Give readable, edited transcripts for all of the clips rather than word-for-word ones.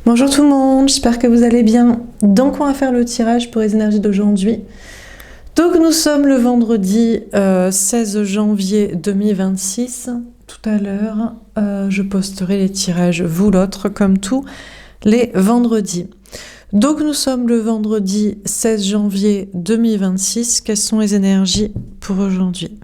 Bonjour tout le monde, j'espère que vous allez bien. Donc on va faire le tirage pour les énergies d'aujourd'hui. Donc nous sommes le vendredi 16 janvier 2026. Tout à l'heure, je posterai les tirages, vous l'autre, comme tous les vendredis. Donc nous sommes le vendredi 16 janvier 2026. Quelles sont les énergies pour aujourd'hui ?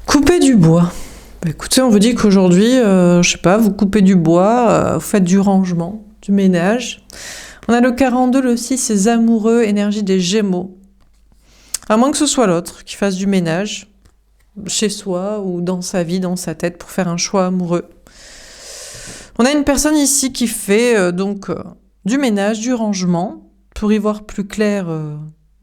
Couper du bois. Écoutez, on vous dit qu'aujourd'hui, je sais pas, vous coupez du bois, vous faites du rangement, du ménage. On a le 42, le 6, les amoureux, énergie des Gémeaux. À moins que ce soit l'autre qui fasse du ménage, chez soi ou dans sa vie, dans sa tête, pour faire un choix amoureux. On a une personne ici qui fait du ménage, du rangement, pour y voir plus clair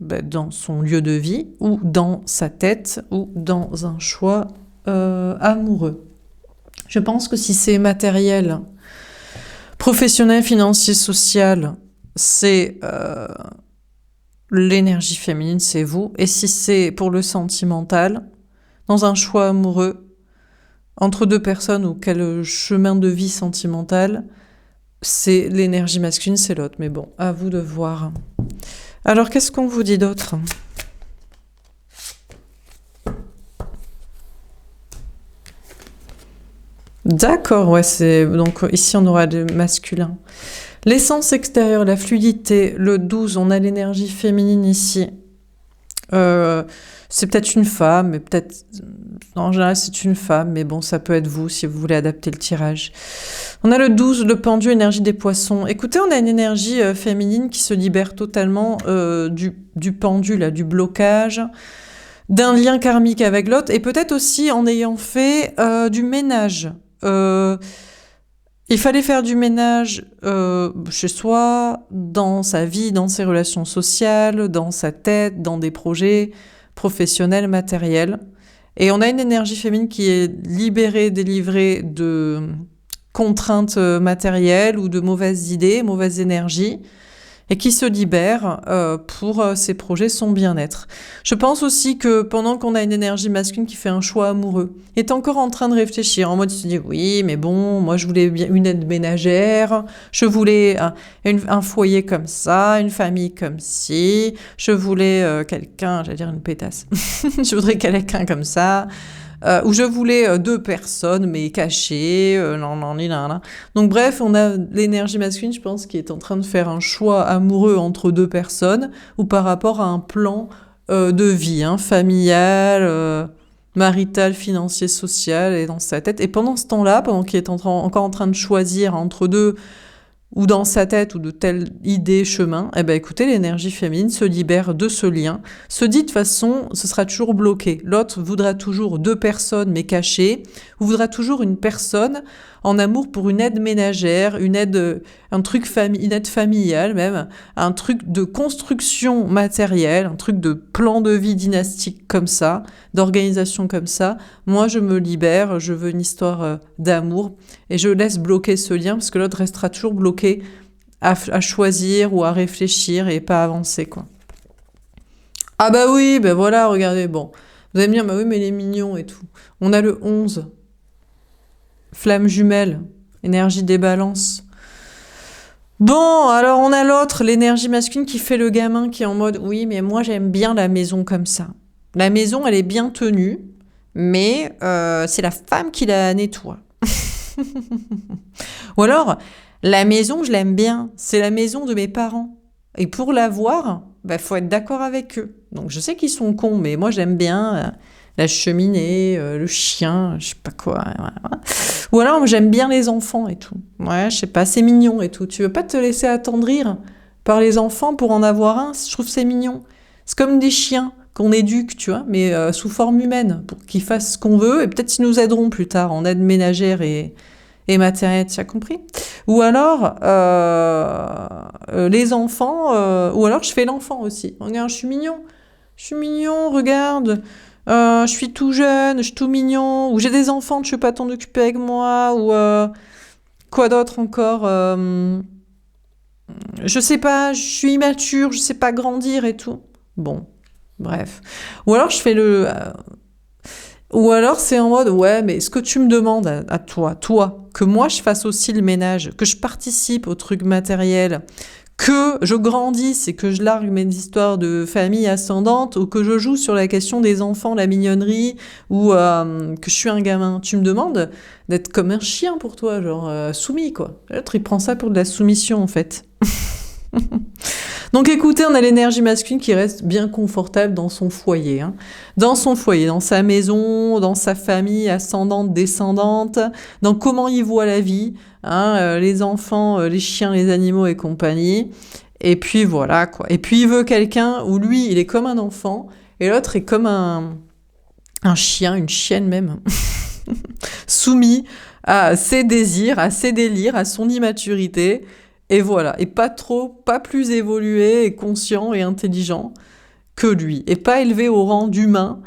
dans son lieu de vie, ou dans sa tête, ou dans un choix amoureux. Je pense que si c'est matériel, professionnel, financier, social, c'est l'énergie féminine, c'est vous. Et si c'est pour le sentimental, dans un choix amoureux, entre deux personnes ou quel chemin de vie sentimental, c'est l'énergie masculine, c'est l'autre. Mais bon, à vous de voir. Alors, qu'est-ce qu'on vous dit d'autre ? D'accord, ouais, c'est... Donc, ici, on aura le masculin. L'essence extérieure, la fluidité, le 12, on a l'énergie féminine ici. C'est peut-être une femme, mais peut-être... En général, c'est une femme, mais bon, ça peut être vous, si vous voulez adapter le tirage. On a le 12, le pendu, énergie des poissons. Écoutez, on a une énergie féminine qui se libère totalement du pendu, là, du blocage, d'un lien karmique avec l'autre, et peut-être aussi en ayant fait du ménage. Il fallait faire du ménage chez soi, dans sa vie, dans ses relations sociales, dans sa tête, dans des projets professionnels, matériels. Et on a une énergie féminine qui est libérée, délivrée de contraintes matérielles ou de mauvaises idées, mauvaises énergies, et qui se libère pour ses projets, son bien-être. Je pense aussi que pendant qu'on a une énergie masculine qui fait un choix amoureux, il est encore en train de réfléchir, en mode il se dit oui, mais bon, moi je voulais une aide ménagère, je voulais un foyer comme ça, une famille comme ci, je voulais quelqu'un, j'allais dire une pétasse, je voudrais quelqu'un comme ça, où je voulais deux personnes, mais cachées, nan. Donc bref, on a l'énergie masculine, je pense, qui est en train de faire un choix amoureux entre deux personnes, ou par rapport à un plan de vie, familial, marital, financier, social, et dans sa tête. Et pendant ce temps-là, pendant qu'il est encore en train de choisir entre deux, ou dans sa tête, ou de telle idée, chemin, écoutez, l'énergie féminine se libère de ce lien, se dit de toute façon, ce sera toujours bloqué. L'autre voudra toujours deux personnes, mais cachées, ou voudra toujours une personne en amour pour une aide ménagère, une aide familiale même, un truc de construction matérielle, un truc de plan de vie dynastique comme ça, d'organisation comme ça. Moi, je me libère, je veux une histoire d'amour, et je laisse bloquer ce lien, parce que l'autre restera toujours bloqué à choisir ou à réfléchir et pas avancer, quoi. Ah bah oui, ben voilà, regardez, bon. Vous allez me dire, bah oui, mais il est mignon et tout. On a le 11, flamme jumelle, énergie des balances. Bon, alors on a l'autre, l'énergie masculine qui fait le gamin, qui est en mode, oui, mais moi j'aime bien la maison comme ça. La maison, elle est bien tenue, mais c'est la femme qui la nettoie. Ou alors, la maison, je l'aime bien, c'est la maison de mes parents. Et pour l'avoir, faut être d'accord avec eux. Donc je sais qu'ils sont cons, mais moi j'aime bien la cheminée, le chien, je sais pas quoi. Voilà. Ou alors j'aime bien les enfants et tout. Ouais, je sais pas, c'est mignon et tout. Tu veux pas te laisser attendrir par les enfants pour en avoir un? Je trouve que c'est mignon. C'est comme des chiens qu'on éduque, tu vois, mais sous forme humaine, pour qu'ils fassent ce qu'on veut, et peut-être qu'ils nous aideront plus tard en aide ménagère et matériel, tu as compris? Ou alors, les enfants, ou alors je fais l'enfant aussi. Regarde, je suis mignon, regarde, je suis tout jeune, je suis tout mignon, ou j'ai des enfants, tu veux pas t'en occuper avec moi, ou quoi d'autre encore Je sais pas, je suis immature, je sais pas grandir et tout. Bon, bref. Ou alors je fais ou alors c'est en mode, ouais, mais ce que tu me demandes à toi, que moi je fasse aussi le ménage, que je participe au truc matériel, que je grandisse et que je largue mes histoires de famille ascendante, ou que je joue sur la question des enfants, la mignonnerie, ou que je suis un gamin. Tu me demandes d'être comme un chien pour toi, genre soumis, quoi. L'autre, il prend ça pour de la soumission, en fait. Donc écoutez, on a l'énergie masculine qui reste bien confortable dans son foyer. Hein. Dans son foyer, dans sa maison, dans sa famille ascendante, descendante, dans comment il voit la vie, hein, les enfants, les chiens, les animaux et compagnie. Et puis voilà, quoi. Et puis il veut quelqu'un où lui, il est comme un enfant, et l'autre est comme un chien, une chienne même, soumis à ses désirs, à ses délires, à son immaturité. Et voilà, et pas plus évolué et conscient et intelligent que lui, et pas élevé au rang d'humain.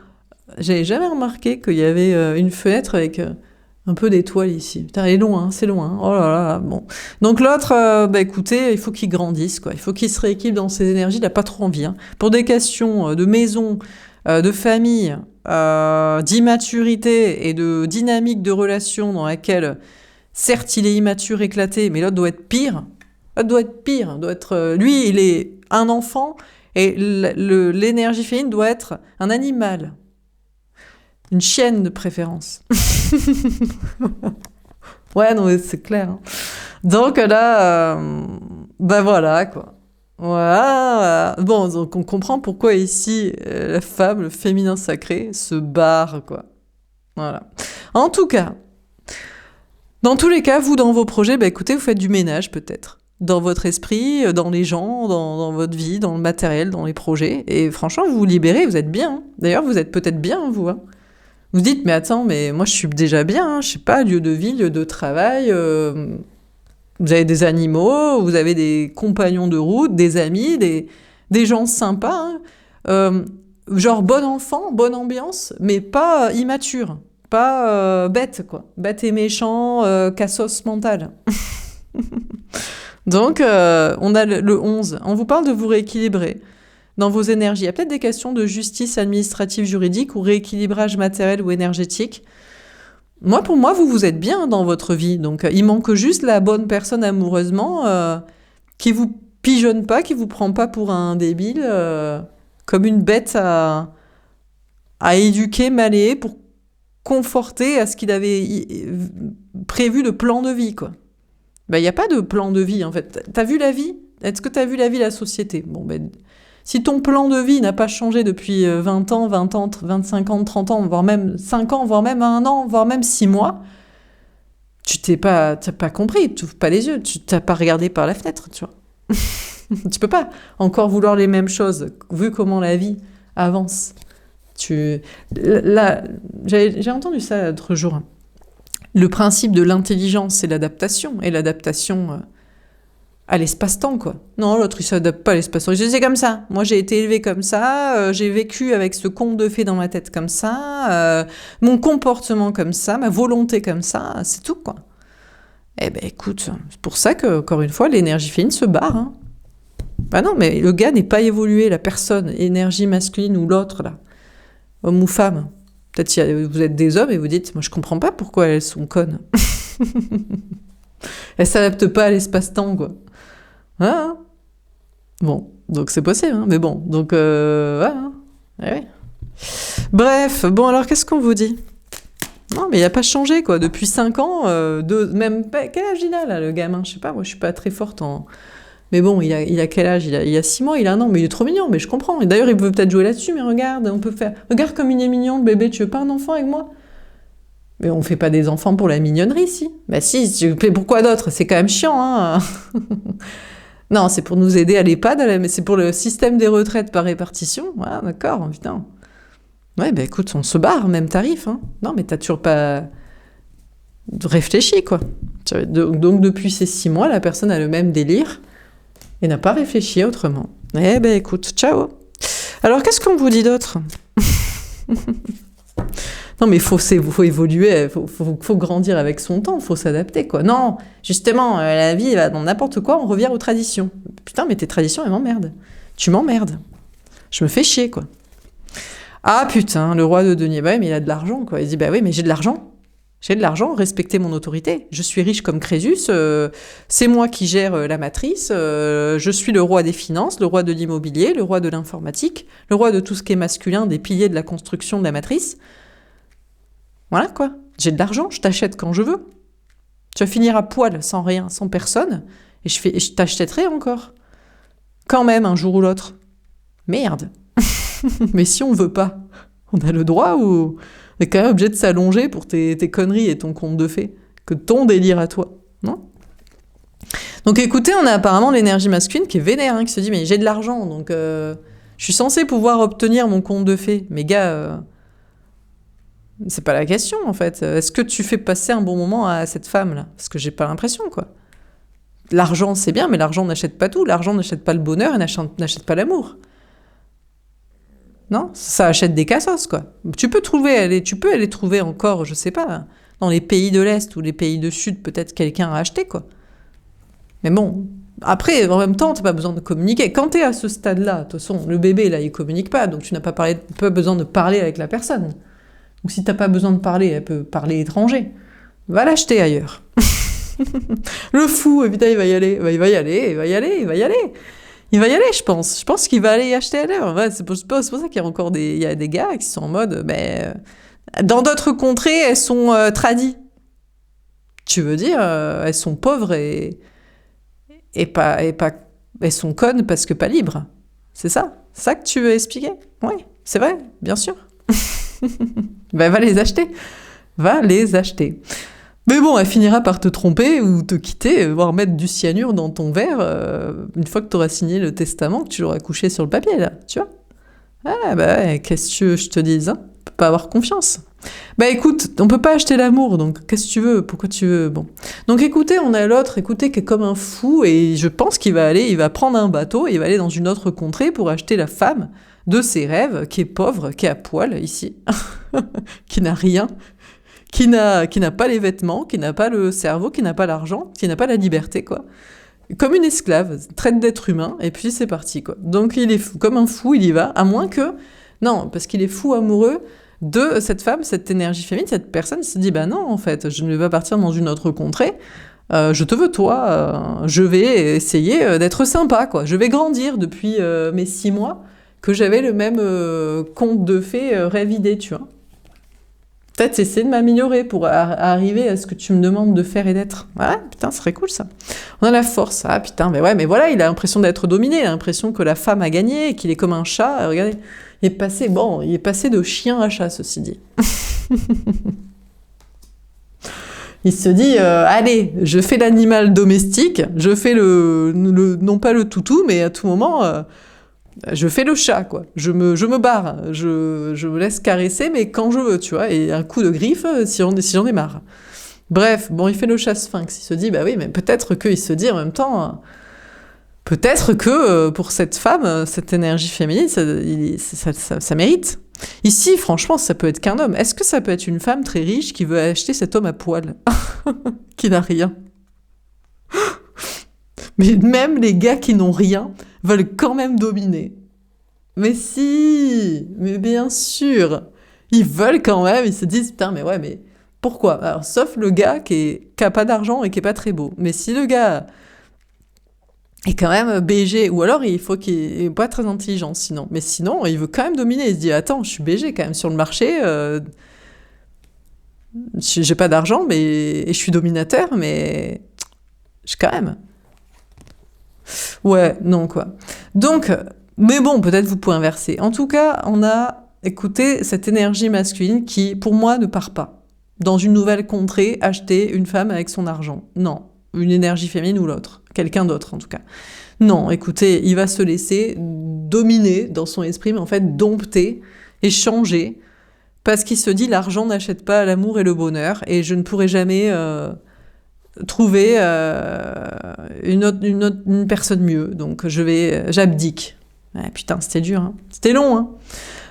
J'avais jamais remarqué qu'il y avait une fenêtre avec un peu d'étoiles ici. Putain, elle est loin, c'est loin. Oh là là, bon. Donc l'autre, écoutez, il faut qu'il grandisse, quoi. Il faut qu'il se rééquilibre dans ses énergies, il n'a pas trop envie. Hein. Pour des questions de maison, de famille, d'immaturité et de dynamique de relation dans laquelle, certes, il est immature, éclaté, mais l'autre doit être pire. Doit être pire, doit être... lui, il est un enfant, et l'énergie féminine doit être un animal. Une chienne, de préférence. Ouais, non, mais c'est clair. Hein. Donc là, voilà, quoi. Voilà. Bon, donc on comprend pourquoi ici, la femme, le féminin sacré, se barre, quoi. Voilà. En tout cas, dans tous les cas, vous, dans vos projets, écoutez, vous faites du ménage, peut-être. Dans votre esprit, dans les gens, dans votre vie, dans le matériel, dans les projets. Et franchement, vous vous libérez, vous êtes bien. Hein. D'ailleurs, vous êtes peut-être bien, vous. Hein. Vous dites, mais attends, mais moi, je suis déjà bien. Hein. Je sais pas, lieu de vie, lieu de travail. Vous avez des animaux, vous avez des compagnons de route, des amis, des gens sympas. Hein. Genre bon enfant, bonne ambiance, mais pas immature. Pas bête, quoi. Bête et méchant, cassos mental. Donc, on a le 11. On vous parle de vous rééquilibrer dans vos énergies. Il y a peut-être des questions de justice administrative, juridique ou rééquilibrage matériel ou énergétique. Pour moi, vous êtes bien dans votre vie. Donc, il manque juste la bonne personne amoureusement qui vous pigeonne pas, qui vous prend pas pour un débile, comme une bête à éduquer, malayer pour conforter à ce qu'il avait prévu de plan de vie, quoi. Il n'y a pas de plan de vie, en fait. T'as vu la vie ? Est-ce que t'as vu la vie, la société ? Bon, si ton plan de vie n'a pas changé depuis 20 ans, 25 ans, 30 ans, voire même 5 ans, voire même 1 an, voire même 6 mois, t'as pas compris, tu ouvres pas les yeux, tu t'as pas regardé par la fenêtre, tu vois. Tu peux pas encore vouloir les mêmes choses, vu comment la vie avance. Là, j'ai entendu ça l'autre jour. Le principe de l'intelligence, c'est l'adaptation. Et l'adaptation à l'espace-temps, quoi. Non, l'autre, il s'adapte pas à l'espace-temps. Je dis, c'est comme ça. Moi, j'ai été élevée comme ça. J'ai vécu avec ce conte de fées dans ma tête comme ça. Mon comportement comme ça. Ma volonté comme ça. C'est tout, quoi. Eh ben, écoute, c'est pour ça que, encore une fois, l'énergie féminine se barre. Hein. Bah non, mais le gars n'est pas évolué. La personne, énergie masculine ou l'autre, là. Homme ou femme. Peut-être si vous êtes des hommes et vous dites, moi je comprends pas pourquoi elles sont connes. Elles s'adaptent pas à l'espace-temps, quoi. Hein? Bon, donc c'est possible, hein, mais bon, donc voilà. Ouais. Bref, bon alors qu'est-ce qu'on vous dit ? Non, mais il a pas changé, quoi. Depuis 5 ans, même quel âge il a, là, le gamin ? Je sais pas, moi je suis pas très forte en... Mais bon, il a quel âge ? Il a 6 mois, il a 1 an, mais il est trop mignon, mais je comprends. Et d'ailleurs, il peut peut-être jouer là-dessus, mais regarde, on peut faire... Regarde comme il est mignon, le bébé, tu veux pas un enfant avec moi ? Mais on fait pas des enfants pour la mignonnerie, si. Bah si, pourquoi d'autres ? C'est quand même chiant, hein. Non, c'est pour nous aider à l'EHPAD, mais c'est pour le système des retraites par répartition. Ah, d'accord, putain. Ouais, bah écoute, on se barre, même tarif, hein. Non, mais t'as toujours pas réfléchi, quoi. Donc depuis ces 6 mois, la personne a le même délire. Et n'a pas réfléchi autrement. Eh ben écoute, ciao. Alors qu'est-ce qu'on vous dit d'autre ? Non, mais faut évoluer, faut grandir avec son temps, faut s'adapter, quoi. Non, justement, la vie va dans n'importe quoi, on revient aux traditions. Putain, mais tes traditions, elles m'emmerdent. Tu m'emmerdes. Je me fais chier, quoi. Ah putain, le roi de denier, bah oui, mais il a de l'argent, quoi. Il dit, bah oui, mais j'ai de l'argent. J'ai de l'argent, respectez mon autorité. Je suis riche comme Crésus, c'est moi qui gère la matrice, je suis le roi des finances, le roi de l'immobilier, le roi de l'informatique, le roi de tout ce qui est masculin, des piliers de la construction de la matrice. Voilà, quoi. J'ai de l'argent, je t'achète quand je veux. Tu vas finir à poil, sans rien, sans personne, et je t'achèterai encore. Quand même, un jour ou l'autre. Merde. Mais si on veut pas, on a le droit ou on est quand même obligé de s'allonger pour tes conneries et ton conte de fées, que ton délire à toi, non? Donc écoutez, on a apparemment l'énergie masculine qui est vénère, hein, qui se dit mais j'ai de l'argent, donc je suis censé pouvoir obtenir mon conte de fées. Mais gars, c'est pas la question en fait. Est-ce que tu fais passer un bon moment à cette femme-là? Parce que j'ai pas l'impression, quoi. L'argent c'est bien, mais l'argent n'achète pas tout. L'argent n'achète pas le bonheur et n'achète pas l'amour. Non, ça achète des cassos, quoi. Tu peux aller trouver encore, je sais pas, dans les pays de l'Est ou les pays de Sud, peut-être quelqu'un a acheté, quoi. Mais bon, après, en même temps, t'as pas besoin de communiquer. Quand t'es à ce stade-là, de toute façon, le bébé, là, il communique pas, donc tu n'as pas besoin de parler avec la personne. Donc si t'as pas besoin de parler, elle peut parler étranger. Va l'acheter ailleurs. Le fou, évidemment, il va y aller, je pense. Je pense qu'il va aller y acheter ailleurs. Ouais, c'est pour ça qu'il y a encore il y a des gars qui sont en mode, mais dans d'autres contrées, elles sont tradies. Tu veux dire, elles sont pauvres et elles sont connes parce que pas libres. C'est ça? C'est ça que tu veux expliquer? Oui, c'est vrai, bien sûr. Ben, va les acheter. Va les acheter. Mais bon, elle finira par te tromper ou te quitter, voire mettre du cyanure dans ton verre une fois que tu auras signé le testament, que tu l'auras couché sur le papier, là, tu vois. Ah bah, qu'est-ce que je te dise, hein? On peut pas avoir confiance. Bah écoute, on peut pas acheter l'amour, donc qu'est-ce que tu veux? Pourquoi tu veux? Bon. Donc écoutez, on a l'autre, écoutez, qui est comme un fou, et je pense qu'il va prendre un bateau, et il va aller dans une autre contrée pour acheter la femme de ses rêves, qui est pauvre, qui est à poil, ici, qui n'a rien, qui n'a pas les vêtements, qui n'a pas le cerveau, qui n'a pas l'argent, qui n'a pas la liberté, quoi. Comme une esclave, traite d'être humain, et puis c'est parti, quoi. Donc il est fou, comme un fou, il y va, à moins que... Non, parce qu'il est fou amoureux de cette femme, cette énergie féminine, cette personne, il se dit, bah non, en fait, je ne vais pas partir dans une autre contrée, je te veux toi, je vais essayer d'être sympa, quoi. Je vais grandir depuis mes 6 mois, que j'avais le même conte de fées rêve idée, tu vois. Peut-être essayer de m'améliorer pour arriver à ce que tu me demandes de faire et d'être. Ouais, putain, ce serait cool, ça. On a la force. Ah, putain, mais ouais, mais voilà, il a l'impression d'être dominé, il a l'impression que la femme a gagné, qu'il est comme un chat. Regardez, il est passé de chien à chat, ceci dit. Il se dit, allez, je fais l'animal domestique, je fais non pas le toutou, mais à tout moment... je fais le chat, quoi. Je me barre. Je me laisse caresser, mais quand je veux, tu vois. Et un coup de griffe, si j'en ai marre. Bref, bon, il fait le chat sphinx. Il se dit, bah oui, mais peut-être qu'il se dit en même temps... peut-être que pour cette femme, cette énergie féminine, ça mérite. Ici, franchement, ça peut être qu'un homme. Est-ce que ça peut être une femme très riche qui veut acheter cet homme à poil qui n'a rien? Mais même les gars qui n'ont rien veulent quand même dominer. Mais si, mais bien sûr, ils veulent quand même, ils se disent, putain, mais ouais, mais pourquoi? Alors, sauf le gars qui a pas d'argent et qui est pas très beau. Mais si le gars est quand même BG, ou alors il faut qu'il est pas très intelligent sinon. Mais sinon, il veut quand même dominer. Il se dit, attends, je suis BG quand même sur le marché, j'ai pas d'argent, et je suis dominateur, mais quand même... Ouais, non, quoi. Donc, mais bon, peut-être vous pouvez inverser. En tout cas, on a, écouté, cette énergie masculine qui, pour moi, ne part pas. Dans une nouvelle contrée, acheter une femme avec son argent. Non. Une énergie féminine ou l'autre. Quelqu'un d'autre, en tout cas. Non, écoutez, il va se laisser dominer dans son esprit, mais en fait, dompter et changer. Parce qu'il se dit, l'argent n'achète pas l'amour et le bonheur, et je ne pourrai jamais... trouver une personne mieux. Donc j'abdique. Ouais, putain, c'était dur, hein. C'était long, hein.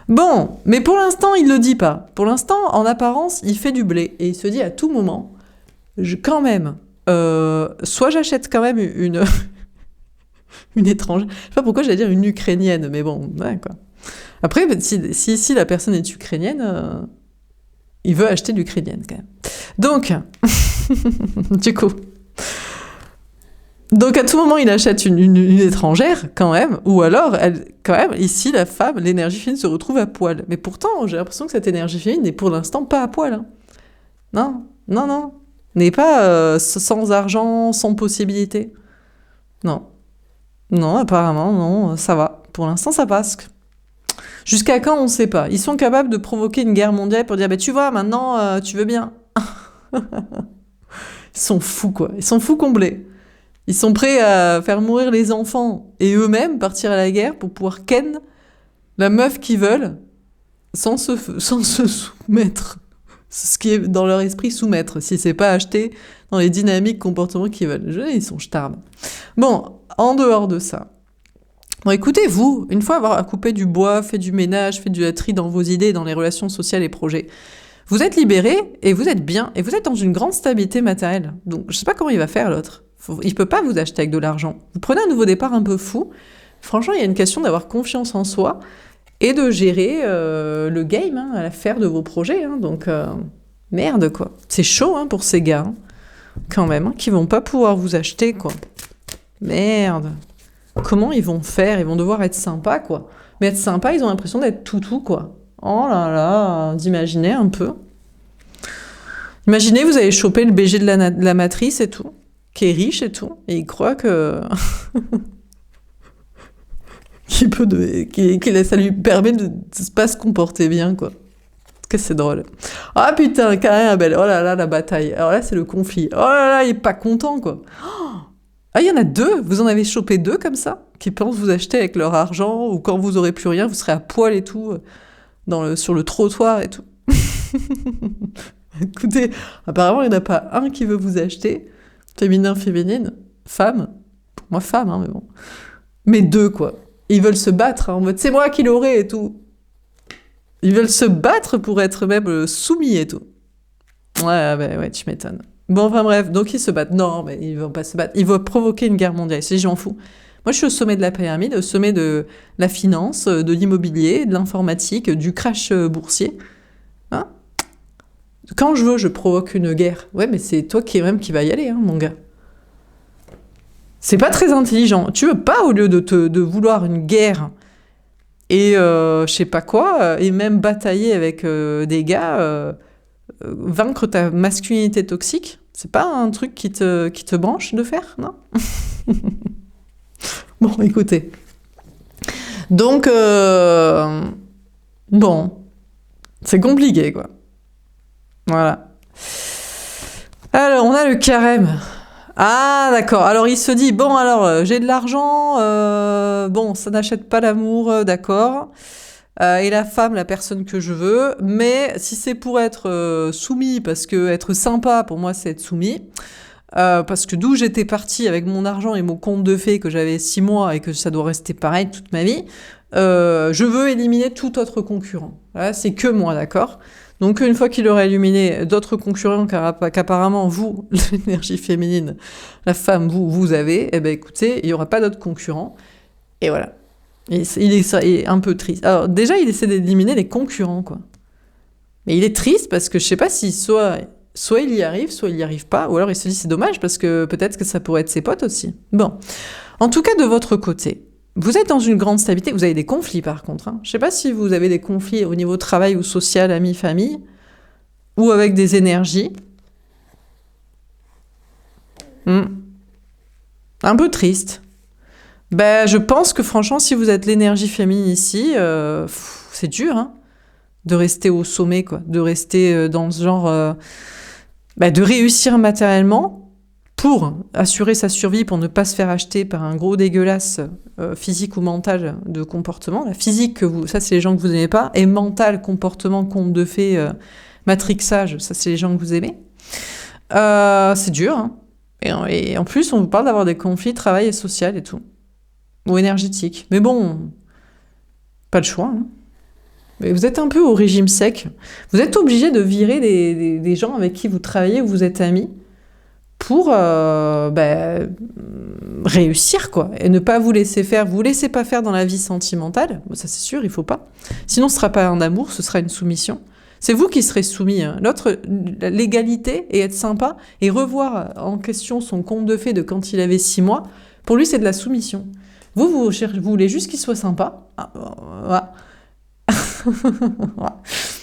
Bon, mais pour l'instant, il le dit pas. Pour l'instant, en apparence, il fait du blé. Et il se dit à tout moment, quand même, soit j'achète quand même une étrangère. Je sais pas pourquoi j'allais dire une Ukrainienne, mais bon, ouais, quoi. Après, si ici la personne est ukrainienne, il veut acheter l'ukrainienne quand même. Donc, du coup. Donc à tout moment, il achète une étrangère, quand même, ou alors, quand même, ici, la femme, l'énergie féminine se retrouve à poil. Mais pourtant, j'ai l'impression que cette énergie féminine n'est pour l'instant pas à poil. Hein. Non, non, non. N'est pas sans argent, sans possibilité. Non. Non, apparemment, non, ça va. Pour l'instant, ça passe. Jusqu'à quand, on ne sait pas. Ils sont capables de provoquer une guerre mondiale pour dire, bah, tu vois, maintenant, tu veux bien. Ils sont fous, quoi. Ils sont fous comblés. Ils sont prêts à faire mourir les enfants et eux-mêmes partir à la guerre pour pouvoir ken la meuf qu'ils veulent sans se soumettre. C'est ce qui est dans leur esprit, soumettre, si c'est pas acheté dans les dynamiques comportements qu'ils veulent. Ils sont starbes. Bon, en dehors de ça. Bon, écoutez, vous, une fois avoir coupé du bois, fait du ménage, fait du la tri dans vos idées, dans les relations sociales et projets, vous êtes libéré et vous êtes bien et vous êtes dans une grande stabilité matérielle. Donc, je sais pas comment il va faire l'autre. Il peut pas vous acheter avec de l'argent. Vous prenez un nouveau départ un peu fou. Franchement, il y a une question d'avoir confiance en soi et de gérer le game, hein, à l'affaire de vos projets. Hein. Donc, merde, quoi. C'est chaud hein, pour ces gars, hein, quand même, hein, qui vont pas pouvoir vous acheter, quoi. Merde. Comment ils vont faire? Ils vont devoir être sympas, quoi. Mais être sympas, ils ont l'impression d'être toutou, quoi. Oh là là, d'imaginer un peu. Imaginez, vous avez chopé le BG de la matrice et tout, qui est riche et tout, et il croit que... ça lui permet de pas se comporter bien, quoi. Que c'est drôle. Ah putain, carrément belle. Oh là là, la bataille. Alors là, c'est le conflit. Oh là là, il est pas content, quoi. Ah, il y en a deux. Vous en avez chopé deux comme ça, qui pensent vous acheter avec leur argent, ou quand vous aurez plus rien, vous serez à poil et tout, sur le trottoir et tout. Écoutez, apparemment, il n'y en a pas un qui veut vous acheter. Féminin, féminine, femme. Pour moi, femme, hein, mais bon. Mais deux, quoi. Ils veulent se battre, hein, en mode c'est moi qui l'aurai et tout. Ils veulent se battre pour être même soumis et tout. Ouais, bah, ouais, tu m'étonnes. Bon, enfin bref, donc ils se battent. Non, mais ils vont pas se battre. Ils vont provoquer une guerre mondiale. C'est j'en fous. Moi, je suis au sommet de la pyramide, au sommet de la finance, de l'immobilier, de l'informatique, du crash boursier. Hein? Quand je veux, je provoque une guerre. Ouais, mais c'est toi qui va y aller, hein, mon gars. C'est pas très intelligent. Tu veux pas, au lieu de vouloir une guerre et je sais pas quoi, et même batailler avec des gars, vaincre ta masculinité toxique, c'est pas un truc qui te branche de faire, non? Bon, écoutez. Donc, bon, c'est compliqué, quoi. Voilà. Alors, on a le carême. Ah, d'accord. Alors, il se dit, bon, alors, j'ai de l'argent, bon, ça n'achète pas l'amour, d'accord. Et la femme, la personne que je veux. Mais si c'est pour être soumis, parce que être sympa, pour moi, c'est être soumis. Parce que d'où j'étais partie avec mon argent et mon compte de fées, que j'avais 6 mois et que ça doit rester pareil toute ma vie, je veux éliminer tout autre concurrent. Voilà, c'est que moi, d'accord? Donc une fois qu'il aurait éliminé d'autres concurrents qu'apparemment vous, l'énergie féminine, la femme, vous avez, eh ben écoutez, il n'y aura pas d'autres concurrents. Et voilà. Il est un peu triste. Alors déjà, il essaie d'éliminer les concurrents, quoi. Mais il est triste parce que je sais pas si soit il y arrive, soit il y arrive pas, ou alors il se dit c'est dommage parce que peut-être que ça pourrait être ses potes aussi. Bon. En tout cas, de votre côté, vous êtes dans une grande stabilité. Vous avez des conflits, par contre. Hein. Je ne sais pas si vous avez des conflits au niveau travail ou social, amis, famille, ou avec des énergies. Un peu triste. Ben, je pense que, franchement, si vous êtes l'énergie féminine ici, c'est dur, hein, de rester au sommet, quoi. De rester dans ce genre... de réussir matériellement pour assurer sa survie, pour ne pas se faire acheter par un gros dégueulasse physique ou mental de comportement. La physique, ça c'est les gens que vous n'aimez pas, et mental, comportement, conte de fées, matrixage, ça c'est les gens que vous aimez. C'est dur, hein. Et en plus, on vous parle d'avoir des conflits travail et social et tout. Ou énergétique. Mais bon, pas le choix, hein. Mais vous êtes un peu au régime sec. Vous êtes obligé de virer des gens avec qui vous travaillez ou vous êtes amis pour réussir, quoi. Et ne pas vous laisser faire. Vous laissez pas faire dans la vie sentimentale. Ça, c'est sûr, il faut pas. Sinon, ce sera pas un amour, ce sera une soumission. C'est vous qui serez soumis. L'autre, l'égalité et être sympa et revoir en question son conte de fées de quand il avait 6 mois, pour lui, c'est de la soumission. Vous voulez juste qu'il soit sympa. Voilà.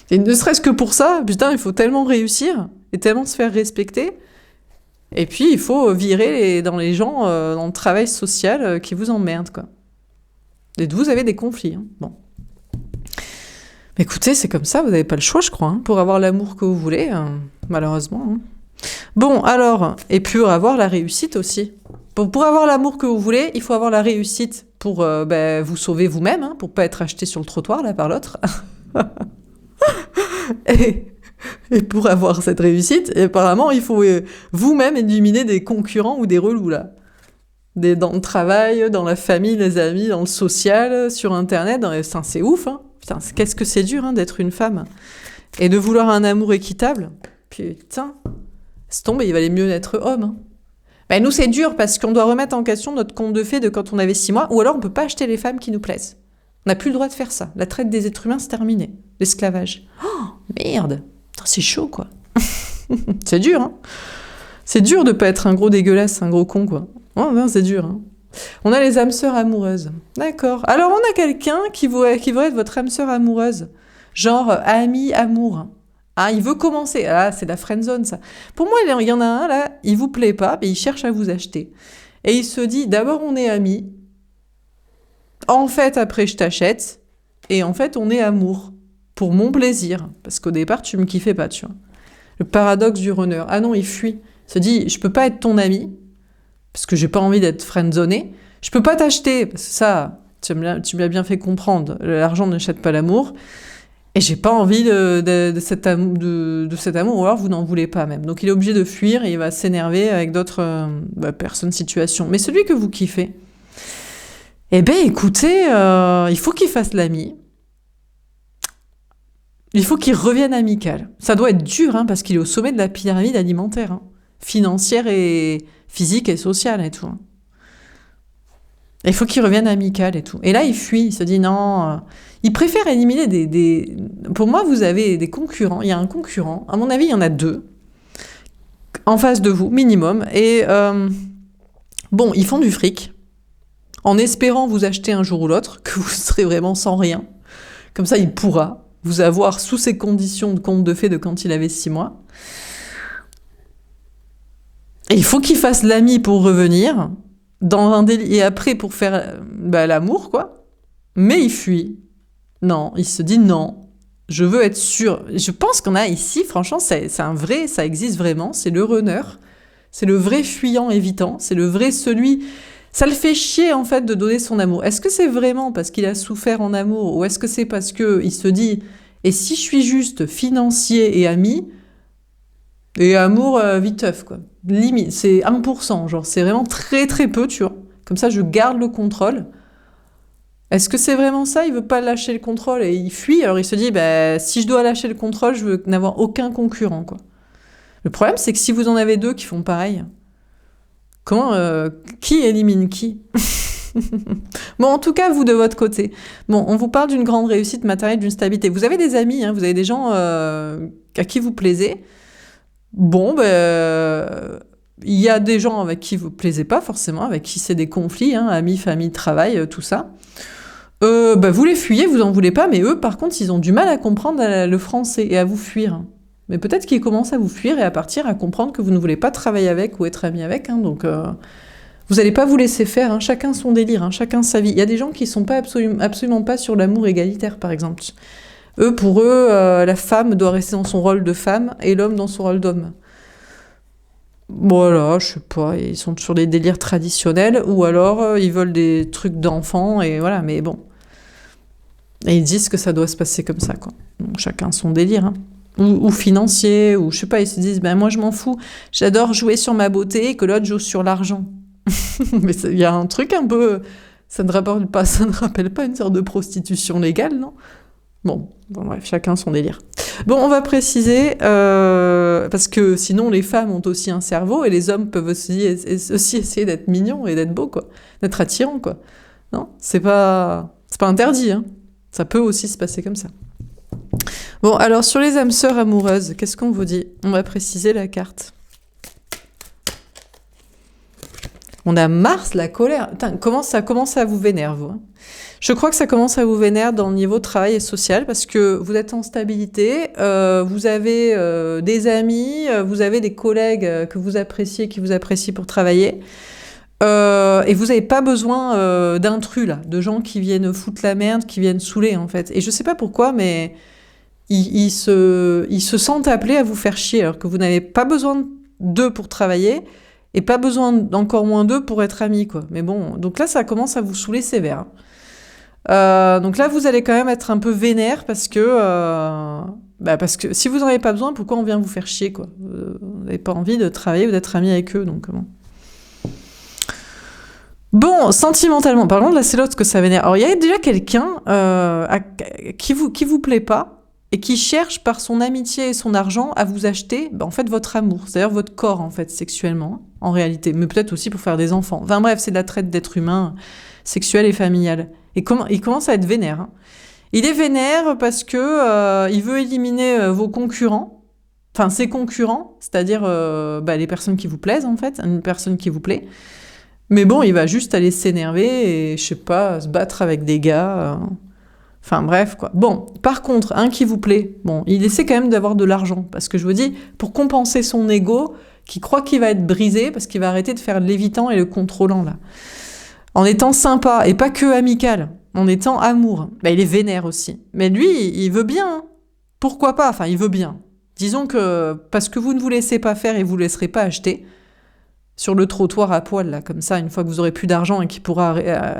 Et ne serait-ce que pour ça, putain, il faut tellement réussir et tellement se faire respecter. Et puis, il faut virer dans les gens, dans le travail social qui vous emmerdent, quoi. Et vous avez des conflits. Bon. Écoutez, c'est comme ça, vous n'avez pas le choix, je crois, pour avoir l'amour que vous voulez, malheureusement. Bon, alors, et pour avoir la réussite aussi. Pour avoir l'amour que vous voulez, il faut avoir la réussite pour vous sauver vous-même, pour pas être acheté sur le trottoir, là, par l'autre. Et pour avoir cette réussite, apparemment, il faut vous-même éliminer des concurrents ou des relous, là. Dans le travail, dans la famille, les amis, dans le social, sur Internet. C'est ouf, hein. Putain, qu'est-ce que c'est dur d'être une femme. Et de vouloir un amour équitable. Putain, c'est tombé, il valait mieux être homme. Nous, c'est dur parce qu'on doit remettre en question notre conte de fées de quand on avait 6 mois, ou alors on peut pas acheter les femmes qui nous plaisent. On n'a plus le droit de faire ça. La traite des êtres humains, c'est terminé. L'esclavage. Oh, merde. Putain, c'est chaud, quoi. C'est dur, hein. C'est dur de pas être un gros dégueulasse, un gros con, quoi. Oh, non, c'est dur, hein. On a les âmes sœurs amoureuses. D'accord. Alors, on a quelqu'un qui va être votre âme sœur amoureuse. Genre, ami, amour. Ah, il veut commencer. Ah, c'est la friendzone, ça. Pour moi, il y en a un, là, il vous plaît pas, mais il cherche à vous acheter. Et il se dit, d'abord, on est amis. En fait, après, je t'achète. Et en fait, on est amour. Pour mon plaisir. Parce qu'au départ, tu me kiffais pas, tu vois. Le paradoxe du runner. Ah non, il fuit. Il se dit, je peux pas être ton ami. Parce que j'ai pas envie d'être friendzoné. Je peux pas t'acheter. Parce que ça, tu me l'as bien fait comprendre. L'argent n'achète pas l'amour. Et j'ai pas envie de cet amour, ou alors vous n'en voulez pas même. Donc il est obligé de fuir et il va s'énerver avec d'autres personnes, situations. Mais celui que vous kiffez, écoutez, il faut qu'il fasse l'ami. Il faut qu'il revienne amical. Ça doit être dur, parce qu'il est au sommet de la pyramide alimentaire, financière et physique et sociale et tout. Il faut qu'il revienne amical et tout. Et là, il fuit, il se dit non. Il préfère éliminer des... Pour moi, vous avez des concurrents. Il y a un concurrent. À mon avis, il y en a 2 en face de vous, minimum. Et ils font du fric en espérant vous acheter un jour ou l'autre, que vous serez vraiment sans rien. Comme ça, il pourra vous avoir sous ces conditions de conte de fées de quand il avait 6 mois. Et il faut qu'il fasse l'ami pour revenir, dans un délire, et après pour faire l'amour, quoi. Mais il fuit. Non, il se dit non, je veux être sûr. Je pense qu'on a ici, franchement, c'est un vrai, ça existe vraiment, c'est le runner. C'est le vrai fuyant évitant, c'est le vrai celui... Ça le fait chier, en fait, de donner son amour. Est-ce que c'est vraiment parce qu'il a souffert en amour, ou est-ce que c'est parce qu'il se dit, et si je suis juste financier et ami, et amour viteuf, quoi. Limite, c'est 1%, genre, c'est vraiment très très peu, tu vois. Comme ça, je garde le contrôle. Est-ce que c'est vraiment ça? Il veut pas lâcher le contrôle et il fuit, alors il se dit, si je dois lâcher le contrôle, je veux n'avoir aucun concurrent, quoi. Le problème, c'est que si vous en avez 2 qui font pareil, qui élimine qui? Bon, en tout cas, vous, de votre côté. Bon, on vous parle d'une grande réussite matérielle, d'une stabilité. Vous avez des amis, vous avez des gens à qui vous plaisez. Bon, il y a des gens avec qui vous plaisez pas forcément, avec qui c'est des conflits, amis, famille, travail, tout ça. Vous les fuyez, vous en voulez pas, mais eux, par contre, ils ont du mal à comprendre le français et à vous fuir. Mais peut-être qu'ils commencent à vous fuir et à partir, à comprendre que vous ne voulez pas travailler avec ou être ami avec. Donc, vous n'allez pas vous laisser faire. Chacun son délire, chacun sa vie. Il y a des gens qui sont pas absolument pas sur l'amour égalitaire, par exemple. Pour eux, la femme doit rester dans son rôle de femme et l'homme dans son rôle d'homme. Voilà, je sais pas, ils sont sur des délires traditionnels ou alors ils veulent des trucs d'enfants et voilà, mais bon. Et ils disent que ça doit se passer comme ça, quoi. Donc, chacun son délire, Ou financier, ou je sais pas, ils se disent, moi je m'en fous, j'adore jouer sur ma beauté et que l'autre joue sur l'argent. Mais il y a un truc un peu... Ça ne rappelle pas une sorte de prostitution légale, non? Bon, bref, chacun son délire. Bon, on va préciser, parce que sinon les femmes ont aussi un cerveau et les hommes peuvent aussi essayer d'être mignons et d'être beaux, quoi. D'être attirants, quoi. Non, c'est pas interdit, hein. Ça peut aussi se passer comme ça. Bon, alors sur les âmes sœurs amoureuses, qu'est-ce qu'on vous dit? On va préciser la carte. On a Mars, la colère. Putain, ça commence à vous vénère, vous, hein. Je crois que ça commence à vous vénère dans le niveau travail et social parce que vous êtes en stabilité, vous avez des amis, vous avez des collègues que vous appréciez, qui vous apprécient pour travailler. Et vous n'avez pas besoin d'intrus, là, de gens qui viennent foutre la merde, qui viennent saouler, en fait. Et je sais pas pourquoi, mais ils se sentent appelés à vous faire chier, alors que vous n'avez pas besoin d'eux pour travailler, et pas besoin d'encore moins d'eux pour être amis, quoi. Mais bon, donc là, ça commence à vous saouler sévère, hein. Donc là, vous allez quand même être un peu vénère parce que si vous n'en avez pas besoin, pourquoi on vient vous faire chier, quoi? Vous n'avez pas envie de travailler ou d'être ami avec eux, donc bon. Bon, sentimentalement, par contre, là, c'est l'autre que ça vénère. Alors, il y a déjà quelqu'un qui vous plaît pas et qui cherche par son amitié et son argent à vous acheter, en fait, votre amour. C'est-à-dire votre corps, en fait, sexuellement, en réalité. Mais peut-être aussi pour faire des enfants. Enfin bref, c'est de la traite d'êtres humains, sexuelle et familiale. Et il commence à être vénère, hein. Il est vénère parce que il veut éliminer vos concurrents, enfin ses concurrents, c'est-à-dire les personnes qui vous plaisent, en fait, une personne qui vous plaît. Mais bon, il va juste aller s'énerver et, je sais pas, se battre avec des gars. Enfin bref, quoi. Bon, par contre, un qui vous plaît, bon, il essaie quand même d'avoir de l'argent. Parce que je vous dis, pour compenser son ego, qui croit qu'il va être brisé, parce qu'il va arrêter de faire l'évitant et le contrôlant, là. En étant sympa, et pas que amical, en étant amour. Il est vénère aussi. Mais lui, il veut bien, hein. Pourquoi pas? Enfin, il veut bien. Disons que, parce que vous ne vous laissez pas faire et vous ne laisserez pas acheter, sur le trottoir à poil, là, comme ça, une fois que vous aurez plus d'argent et qu'il pourra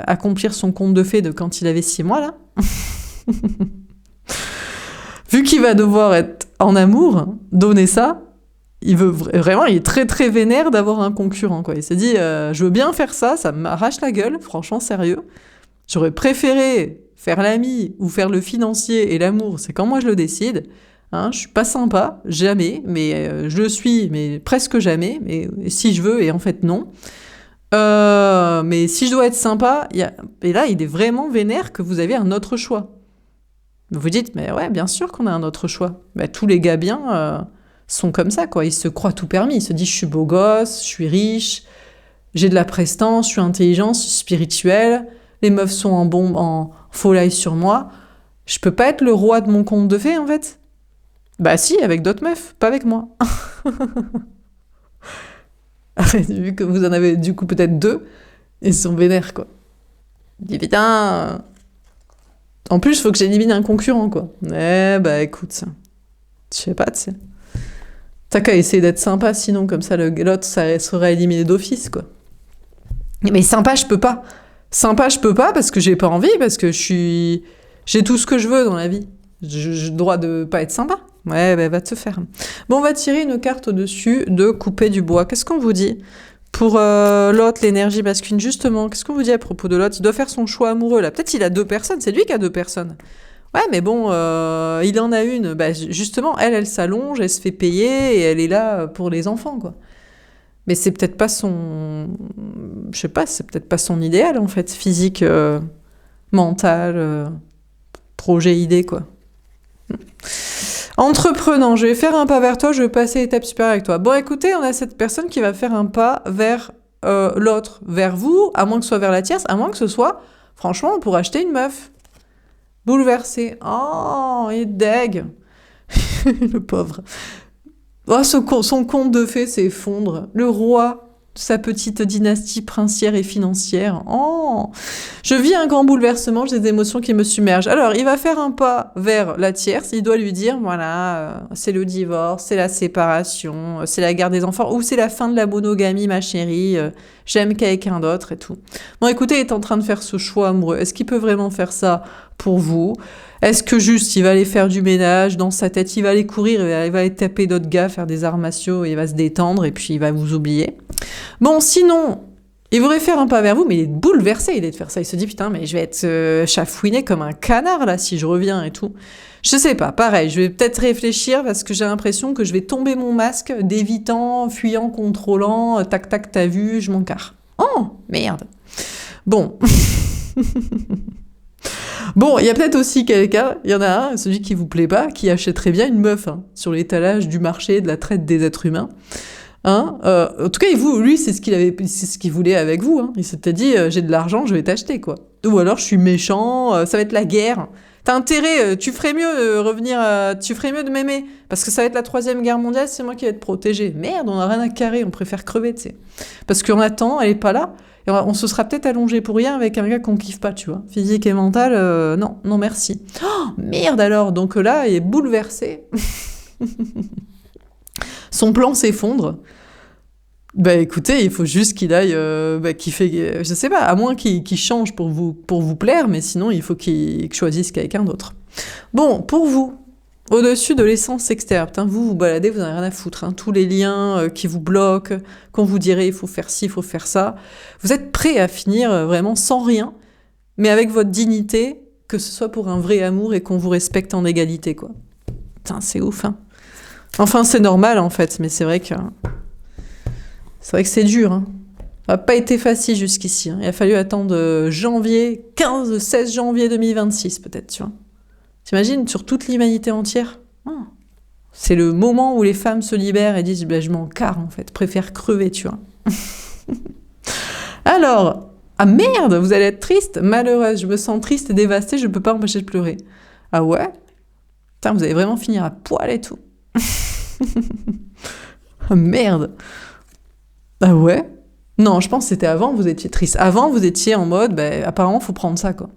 accomplir son conte de fées de quand il avait 6 mois, là. Vu qu'il va devoir être en amour, donner ça, il est très très vénère d'avoir un concurrent, quoi. Il s'est dit, je veux bien faire ça, ça m'arrache la gueule, franchement, sérieux. J'aurais préféré faire l'ami ou faire le financier et l'amour, c'est quand moi je le décide. Hein, je suis pas sympa, jamais, mais je le suis, mais presque jamais, mais si je veux, et en fait non. Mais si je dois être sympa, et là il est vraiment vénère que vous avez un autre choix. Vous dites, mais ouais, bien sûr qu'on a un autre choix. Tous les gars bien sont comme ça, quoi. Ils se croient tout permis, ils se disent, je suis beau gosse, je suis riche, j'ai de la prestance, je suis intelligent, je suis spirituel, les meufs sont en faux live sur moi. Je peux pas être le roi de mon conte de fées, en fait. Bah si, avec d'autres meufs, pas avec moi. Vu que vous en avez du coup peut-être 2, ils sont vénères, quoi. Il dit, putain... En plus, il faut que j'élimine un concurrent, quoi. Écoute, je sais pas, tu sais. T'as qu'à essayer d'être sympa, sinon, comme ça, l'autre, ça serait éliminé d'office, quoi. Mais sympa, je peux pas. Sympa, je peux pas parce que j'ai pas envie, parce que j'ai tout ce que je veux dans la vie. J'ai le droit de pas être sympa. Ouais, va te faire. Bon, on va tirer une carte au-dessus de couper du bois. Qu'est-ce qu'on vous dit pour l'autre, l'énergie masculine, justement? Qu'est-ce qu'on vous dit à propos de l'autre? Il doit faire son choix amoureux, là. Peut-être il a 2 personnes. C'est lui qui a 2 personnes. Ouais, mais bon, il en a une. Justement, elle s'allonge, elle se fait payer et elle est là pour les enfants, quoi. Mais c'est peut-être pas son... Je sais pas, c'est peut-être pas son idéal, en fait. Physique, mental, projet, idée, quoi. Entreprenant, je vais faire un pas vers toi, je vais passer à l'étape supérieure avec toi. Bon, écoutez, on a cette personne qui va faire un pas vers l'autre, vers vous, à moins que ce soit vers la tierce, à moins que ce soit, franchement, pour acheter une meuf. Bouleversé. Oh, il est deg. Le pauvre. Oh, son conte de fées s'effondre. Le roi de sa petite dynastie princière et financière. Oh, je vis un grand bouleversement, j'ai des émotions qui me submergent. Alors, il va faire un pas vers la tierce. Il doit lui dire, voilà, c'est le divorce, c'est la séparation, c'est la garde des enfants, ou c'est la fin de la monogamie, ma chérie. J'aime quelqu'un d'autre et tout. Bon, écoutez, il est en train de faire ce choix amoureux. Est-ce qu'il peut vraiment faire ça pour vous? Est-ce que juste, il va aller faire du ménage dans sa tête, il va aller courir, il va aller taper d'autres gars, faire des arts martiaux, il va se détendre et puis il va vous oublier? Bon, sinon, Il voudrait faire un pas vers vous, mais il est bouleversé de faire ça. Il se dit, putain, mais je vais être chafouiné comme un canard, là, si je reviens et tout. Je sais pas, pareil, je vais peut-être réfléchir parce que j'ai l'impression que je vais tomber mon masque d'évitant, fuyant, contrôlant, tac, tac, t'as vu, je m'en carre. Oh, merde. Bon. Bon, il y a peut-être aussi quelqu'un, il y en a un, celui qui vous plaît pas, qui achèterait bien une meuf sur l'étalage du marché de la traite des êtres humains. En tout cas, lui, c'est ce qu'il voulait avec vous. Il s'était dit, j'ai de l'argent, je vais t'acheter, quoi. Ou alors, je suis méchant, ça va être la guerre. T'as intérêt, tu ferais mieux tu ferais mieux de m'aimer, parce que ça va être la 3e guerre mondiale, c'est moi qui vais te protéger. Merde, on a rien à carrer, on préfère crever, tu sais. Parce qu'on attend, elle est pas là, et on se sera peut-être allongé pour rien avec un gars qu'on kiffe pas, tu vois. Physique et mental, non, merci. Oh, merde alors, donc là, il est bouleversé. Son plan s'effondre. Bah écoutez, il faut juste qu'il aille kiffer, je sais pas, à moins qu'il change pour vous plaire, mais sinon il faut qu'il choisisse quelqu'un d'autre. Bon, pour vous, au-dessus de l'essence extérieure, putain, vous baladez, vous n'en avez rien à foutre, tous les liens qui vous bloquent, qu'on vous dirait il faut faire ci, il faut faire ça, vous êtes prêt à finir vraiment sans rien, mais avec votre dignité, que ce soit pour un vrai amour et qu'on vous respecte en égalité, quoi. Putain, c'est ouf, Enfin, c'est normal, en fait, mais c'est vrai que c'est dur, Ça n'a pas été facile jusqu'ici, Il a fallu attendre 16 janvier 2026, peut-être, tu vois. T'imagines, sur toute l'humanité entière C'est le moment où les femmes se libèrent et disent, je m'en carre, en fait, préfère crever, tu vois. Alors, ah merde, vous allez être triste, malheureuse, je me sens triste et dévastée, je ne peux pas m'empêcher de pleurer. Ah ouais? Putain, vous allez vraiment finir à poil et tout. Ah merde. Ah ouais? Non, je pense que c'était avant, vous étiez triste. Avant, vous étiez en mode, apparemment, faut prendre ça, quoi.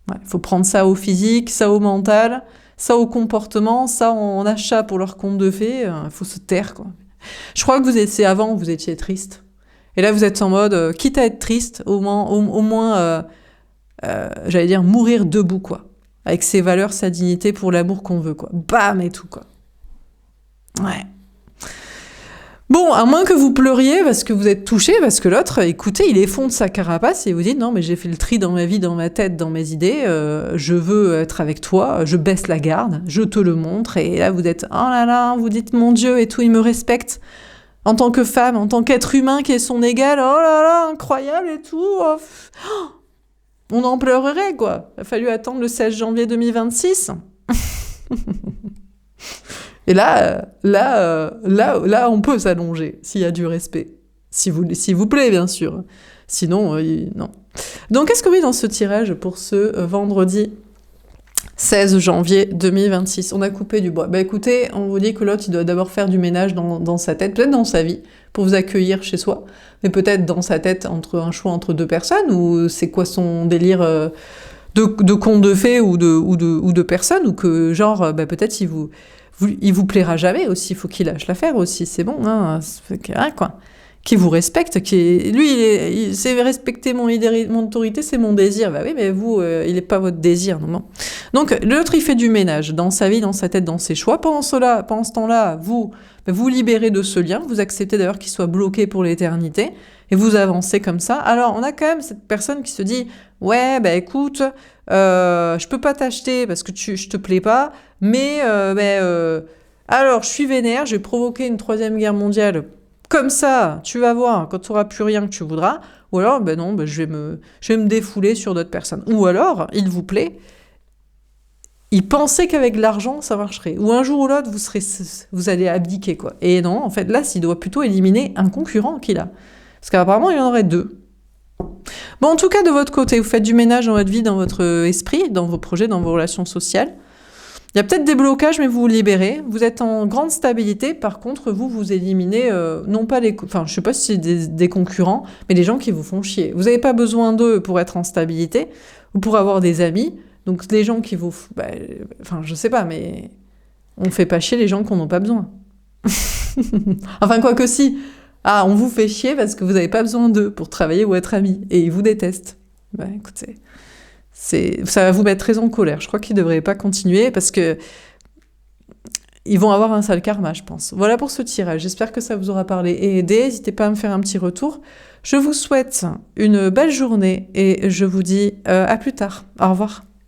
Ouais, faut prendre ça au physique, ça au mental, ça au comportement, ça en achat pour leur conte de fées. Faut se taire, quoi. Je crois que c'est avant, vous étiez triste. Et là, vous êtes en mode, quitte à être triste, au moins j'allais dire, mourir debout, quoi. Avec ses valeurs, sa dignité pour l'amour qu'on veut, quoi. Bam et tout, quoi. Ouais. Bon, à moins que vous pleuriez parce que vous êtes touché, parce que l'autre, écoutez, il effonde sa carapace et vous dit non, mais j'ai fait le tri dans ma vie, dans ma tête, dans mes idées, je veux être avec toi, je baisse la garde, je te le montre, et là vous êtes oh là là, vous dites mon Dieu et tout, il me respecte en tant que femme, en tant qu'être humain qui est son égal, oh là là, incroyable et tout. On en pleurerait, quoi. Il a fallu attendre le 16 janvier 2026. Et là, on peut s'allonger, s'il y a du respect. S'il vous plaît, bien sûr. Sinon, non. Donc, qu'est-ce qu'on met dans ce tirage pour ce vendredi 16 janvier 2026? On a coupé du bois. Écoutez, on vous dit que l'autre, il doit d'abord faire du ménage dans sa tête, peut-être dans sa vie, pour vous accueillir chez soi, mais peut-être dans sa tête, un choix entre 2 personnes, ou c'est quoi son délire de conte de fées ou de personnes, ou que, genre, peut-être il vous plaira jamais aussi, il faut qu'il lâche l'affaire aussi, c'est bon, quoi. Qui vous respecte, lui, c'est respecter mon autorité, c'est mon désir. Oui, mais vous, il n'est pas votre désir, non. Donc, l'autre, il fait du ménage dans sa vie, dans sa tête, dans ses choix. Pendant ce temps-là, vous libérez de ce lien, vous acceptez d'ailleurs qu'il soit bloqué pour l'éternité, et vous avancez comme ça. Alors, on a quand même cette personne qui se dit, ouais, écoute, je peux pas t'acheter parce que je te plais pas, mais alors je suis vénère, je vais provoquer une 3e guerre mondiale. Comme ça, tu vas voir, quand tu n'auras plus rien que tu voudras, ou alors, non, je vais me défouler sur d'autres personnes. Ou alors, il vous plaît, il pensait qu'avec l'argent, ça marcherait. Ou un jour ou l'autre, vous allez abdiquer, quoi. Et non, en fait, là, il doit plutôt éliminer un concurrent qu'il a. Parce qu'apparemment, il y en aurait 2. Bon, en tout cas, de votre côté, vous faites du ménage dans votre vie, dans votre esprit, dans vos projets, dans vos relations sociales. Il y a peut-être des blocages, mais vous vous libérez. Vous êtes en grande stabilité. Par contre, vous éliminez, non pas je ne sais pas si c'est des concurrents, mais des gens qui vous font chier. Vous n'avez pas besoin d'eux pour être en stabilité ou pour avoir des amis. Donc, les gens qui vous... je sais pas, mais on ne fait pas chier les gens qu'on n'a pas besoin. Enfin, quoi que si. Ah, on vous fait chier parce que vous n'avez pas besoin d'eux pour travailler ou être amis. Et ils vous détestent. Écoutez... ça va vous mettre très en colère. Je crois qu'il ne devrait pas continuer parce que ils vont avoir un sale karma, je pense. Voilà pour ce tirage. J'espère que ça vous aura parlé et aidé. N'hésitez pas à me faire un petit retour. Je vous souhaite une belle journée et je vous dis à plus tard. Au revoir.